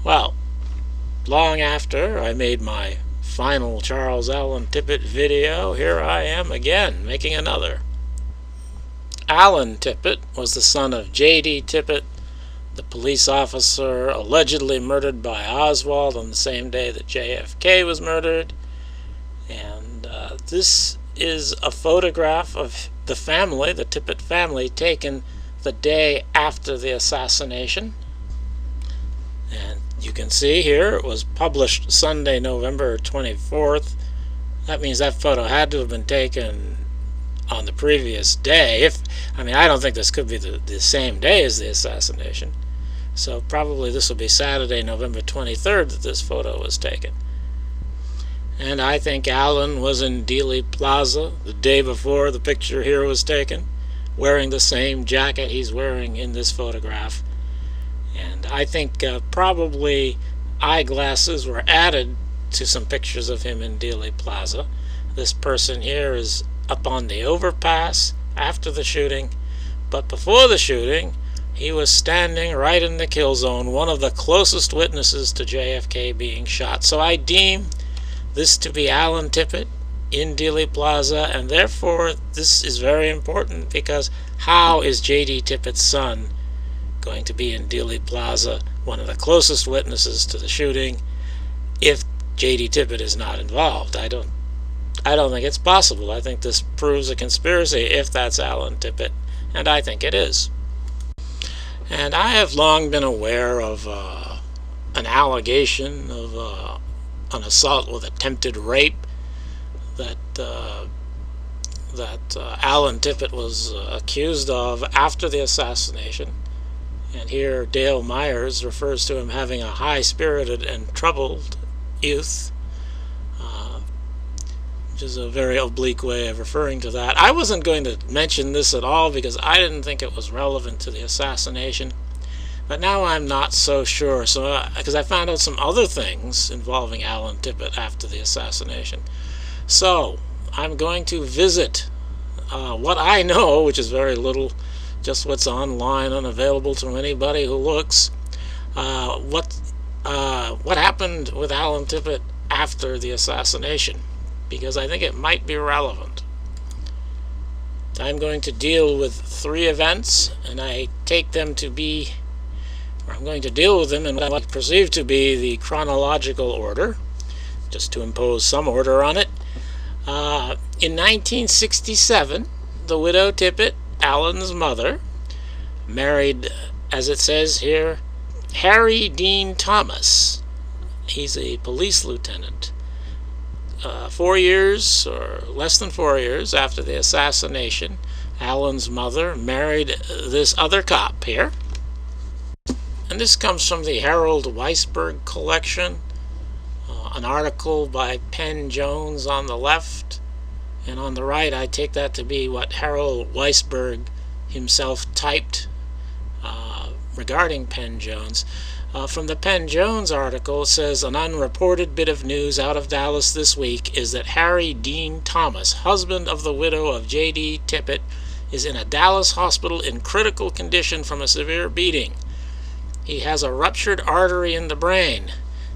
Well, long after I made my final Charles Allan Tippit video, here I am again, making another. Allan Tippit was the son of J.D. Tippit, the police officer allegedly murdered by Oswald on the same day that JFK was murdered. And this is a photograph of the family, the Tippit family, taken the day after the assassination. And you can see here it was published Sunday, November 24th. That means that photo had to have been taken on the previous day. I don't think this could be the same day as the assassination. So probably this will be Saturday, November 23rd that this photo was taken. And I think Allan was in Dealey Plaza the day before the picture here was taken, wearing the same jacket he's wearing in this photograph. And I think probably eyeglasses were added to some pictures of him in Dealey Plaza. This person here is up on the overpass after the shooting, but before the shooting he was standing right in the kill zone, one of the closest witnesses to JFK being shot. So I deem this to be Allan Tippit in Dealey Plaza, and therefore this is very important, because how is J.D. Tippit's son going to be in Dealey Plaza, one of the closest witnesses to the shooting, if J.D. Tippit is not involved? I don't think it's possible. I think this proves a conspiracy if that's Allan Tippit, and I think it is. And I have long been aware of an allegation of an assault with attempted rape that Allan Tippit was accused of after the assassination. And here Dale Myers refers to him having a high-spirited and troubled youth, which is a very oblique way of referring to that. I wasn't going to mention this at all because I didn't think it was relevant to the assassination, but now I'm not so sure. So, because I found out some other things involving Allan Tippit after the assassination. So I'm going to visit what I know, which is very little, just what's online and available to anybody who looks. What happened with Allan Tippit after the assassination, because I think it might be relevant. I'm going to deal with 3 events, and I take them to be, or I'm going to deal with them in what I perceive to be the chronological order, just to impose some order on it. In 1967, the widow Tippit, Allan's mother, married, as it says here, Harry Dean Thomas. He's a police lieutenant. 4 years, or less than 4 years after the assassination, Allan's mother married this other cop here. And this comes from the Harold Weisberg collection, an article by Penn Jones on the left, and on the right I take that to be what Harold Weisberg himself typed regarding Penn Jones. From the Penn Jones article, it says, an unreported bit of news out of Dallas this week is that Harry Dean Thomas, husband of the widow of J.D. Tippit, is in a Dallas hospital in critical condition from a severe beating. He has a ruptured artery in the brain.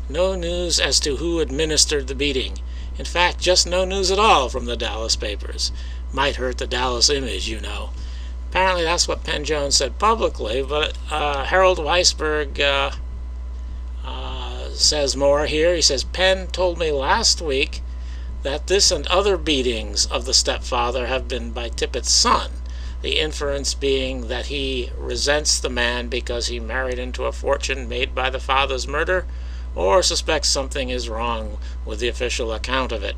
No news as to who administered the beating. In fact, just no news at all from the Dallas papers. Might hurt the Dallas image, you know. Apparently that's what Penn Jones said publicly, but Harold Weisberg says more here. He says, Penn told me last week that this and other beatings of the stepfather have been by Tippit's son, the inference being that he resents the man because he married into a fortune made by the father's murder, or suspects something is wrong with the official account of it.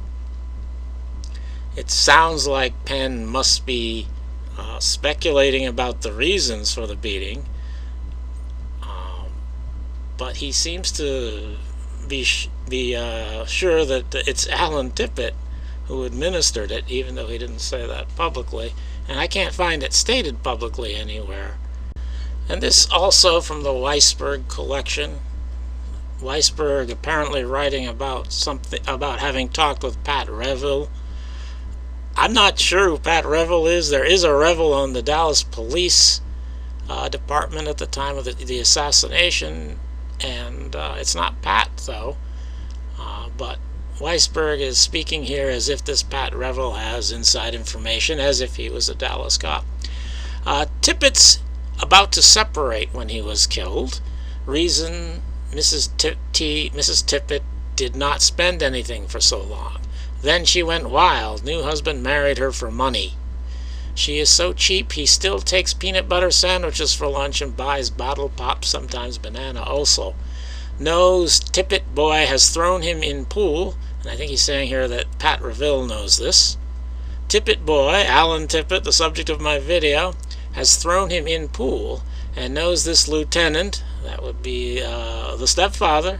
It sounds like Penn must be speculating about the reasons for the beating, but he seems to be sure that it's Allan Tippit who administered it, even though he didn't say that publicly, and I can't find it stated publicly anywhere. And this also from the Weisberg collection. Weisberg apparently writing about something about having talked with Pat Revel. I'm not sure who Pat Revel is. There is a Revel on the Dallas Police Department at the time of the assassination. and it's not Pat, though. But Weisberg is speaking here as if this Pat Revel has inside information, as if he was a Dallas cop. Tippett's about to separate when he was killed. Reason: Mrs. Tippett did not spend anything for so long. Then she went wild. New husband married her for money. She is so cheap he still takes peanut butter sandwiches for lunch and buys bottled pop, sometimes banana also. Knows Tippett boy has thrown him in pool, and I think he's saying here that Pat Revel knows this. Tippett boy, Allan Tippit, the subject of my video, has thrown him in pool, and knows this lieutenant, that would be the stepfather,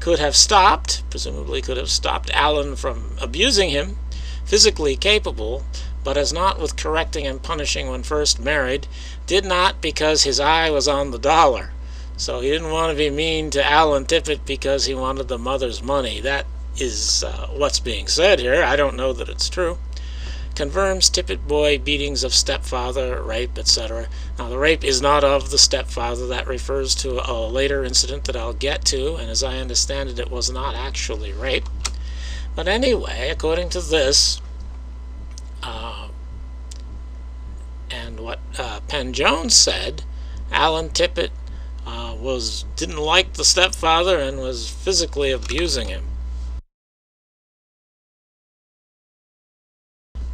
could have stopped, presumably could have stopped Allan from abusing him, physically capable, but as not with correcting and punishing when first married, did not because his eye was on the dollar. So he didn't want to be mean to Allan Tippit because he wanted the mother's money. That is what's being said here. I don't know that it's true. Confirms Tippett boy beatings of stepfather, rape, etc. Now the rape is not of the stepfather. That refers to a later incident that I'll get to, and as I understand it, it was not actually rape. But anyway, according to this, and what Penn Jones said, Allan Tippit didn't like the stepfather and was physically abusing him.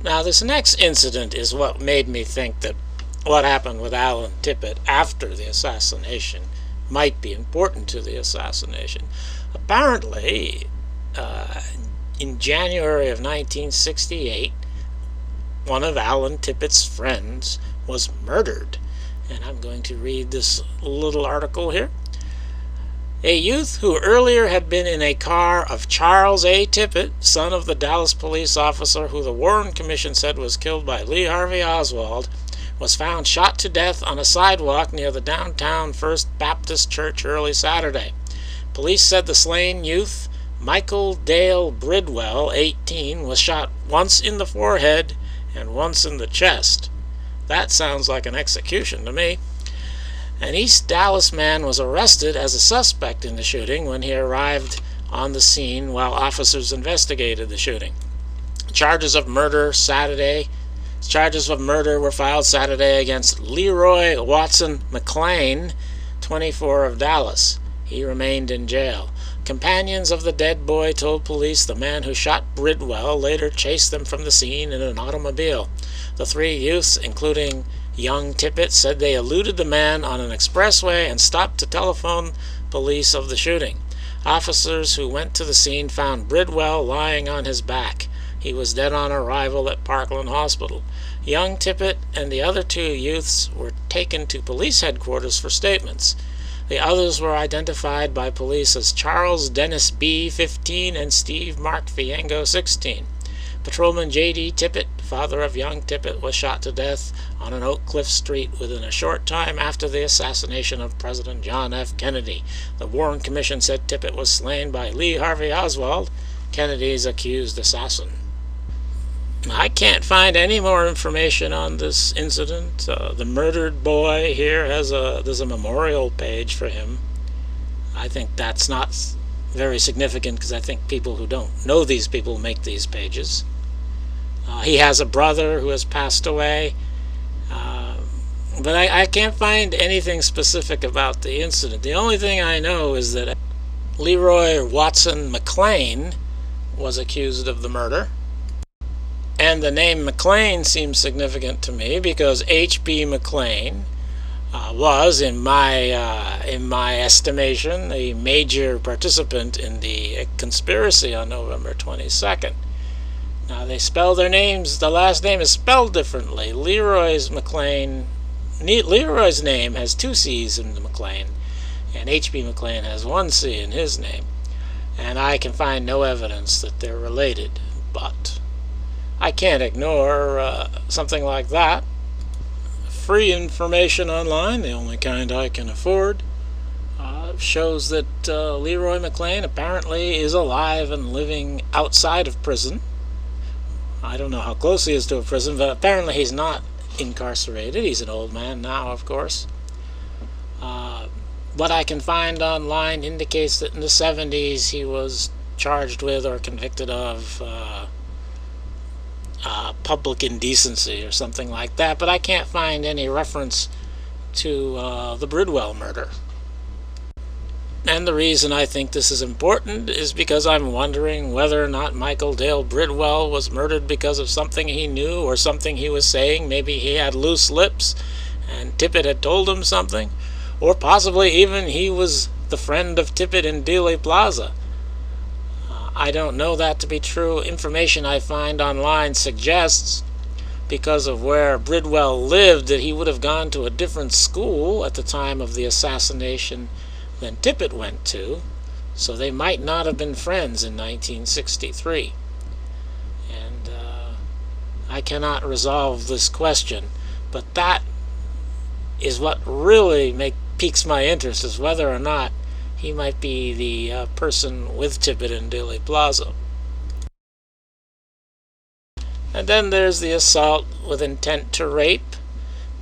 Now this next incident is what made me think that what happened with Allan Tippit after the assassination might be important to the assassination. Apparently, in January of 1968, one of Allan Tippit's friends was murdered. And I'm going to read this little article here. A youth who earlier had been in a car of Charles A. Tippett, son of the Dallas police officer who the Warren Commission said was killed by Lee Harvey Oswald, was found shot to death on a sidewalk near the downtown First Baptist Church early Saturday. Police said the slain youth, Michael Dale Bridwell, 18, was shot once in the forehead and once in the chest. That sounds like an execution to me. An East Dallas man was arrested as a suspect in the shooting when he arrived on the scene while officers investigated the shooting. Charges of murder were filed Saturday against Leroy Watson McLean, 24, of Dallas. He remained in jail. Companions of the dead boy told police the man who shot Bridwell later chased them from the scene in an automobile. The three youths, including young Tippett, said they eluded the man on an expressway and stopped to telephone police of the shooting. Officers who went to the scene found Bridwell lying on his back. He was dead on arrival at Parkland Hospital. Young Tippett and the other two youths were taken to police headquarters for statements. The others were identified by police as Charles Dennis B., 15, and Steve Mark Fiengo, 16. Patrolman J.D. Tippett, father of young Tippett, was shot to death on an Oak Cliff street within a short time after the assassination of President John F. Kennedy. The Warren Commission said Tippett was slain by Lee Harvey Oswald, Kennedy's accused assassin. I can't find any more information on this incident. The murdered boy here there's a memorial page for him. I think that's not very significant because I think people who don't know these people make these pages. He has a brother who has passed away, but I can't find anything specific about the incident. The only thing I know is that Leroy Watson McLean was accused of the murder. And the name McLean seems significant to me because H.B. McLean was, in my estimation, a major participant in the conspiracy on November 22nd. Now they spell their names. The last name is spelled differently. Leroy's name has two C's in the McLean, and H.B. McLean has one C in his name. And I can find no evidence that they're related, but I can't ignore something like that. Free information online, the only kind I can afford, shows that Leroy McLean apparently is alive and living outside of prison. I don't know how close he is to a prison, but apparently he's not incarcerated. He's an old man now, of course. what I can find online indicates that in the 70s he was charged with or convicted of public indecency or something like that, but I can't find any reference to the Bridwell murder. And the reason I think this is important is because I'm wondering whether or not Michael Dale Bridwell was murdered because of something he knew or something he was saying. Maybe he had loose lips and Tippett had told him something, or possibly even he was the friend of Tippett in Dealey Plaza. I don't know that to be true. Information I find online suggests, because of where Bridwell lived, that he would have gone to a different school at the time of the assassination than Tippett went to, so they might not have been friends in 1963. And I cannot resolve this question, but that is what really piques my interest, is whether or not he might be the person with Tippett in Dealey Plaza. And then there's the assault with intent to rape,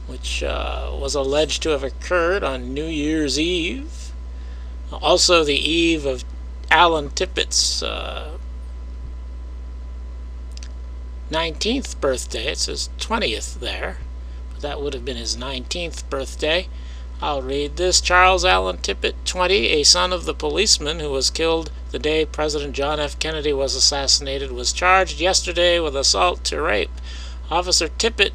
which was alleged to have occurred on New Year's Eve. Also the eve of Allan Tippit's 19th birthday. It says 20th there, but that would have been his 19th birthday. I'll read this. Charles Allan Tippit, 20, a son of the policeman who was killed the day President John F. Kennedy was assassinated, was charged yesterday with assault to rape. Officer Tippit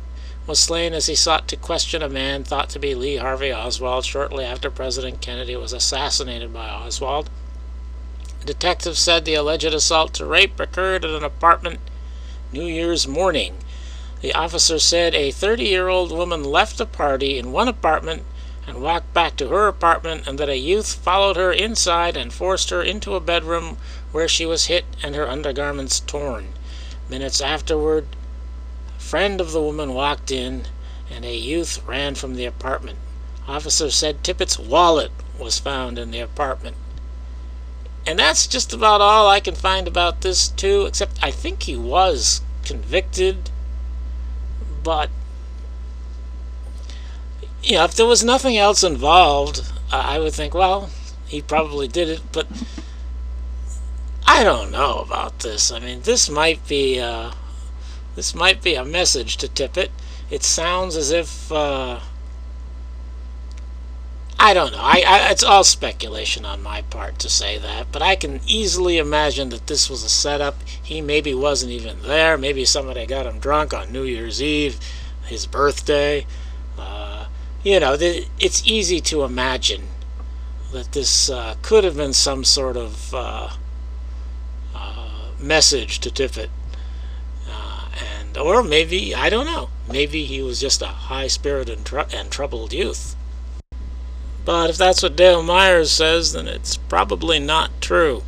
was slain as he sought to question a man thought to be Lee Harvey Oswald shortly after President Kennedy was assassinated by Oswald. Detectives said the alleged assault to rape occurred at an apartment New Year's morning. The officer said a 30-year-old woman left a party in one apartment and walked back to her apartment, and that a youth followed her inside and forced her into a bedroom where she was hit and her undergarments torn. Minutes afterward, a friend of the woman walked in and a youth ran from the apartment. Officers said Tippett's wallet was found in the apartment. And that's just about all I can find about this too, except I think he was convicted, but if there was nothing else involved, I would think, well, he probably did it, but I don't know about this. I mean, this might be a message to Tippett. It sounds as if I don't know. It's all speculation on my part to say that, but I can easily imagine that this was a setup. He maybe wasn't even there. Maybe somebody got him drunk on New Year's Eve, his birthday. It's easy to imagine that this could have been some sort of message to Tippett. Or maybe, I don't know, maybe he was just a high-spirited and troubled youth. But if that's what Dale Myers says, then it's probably not true.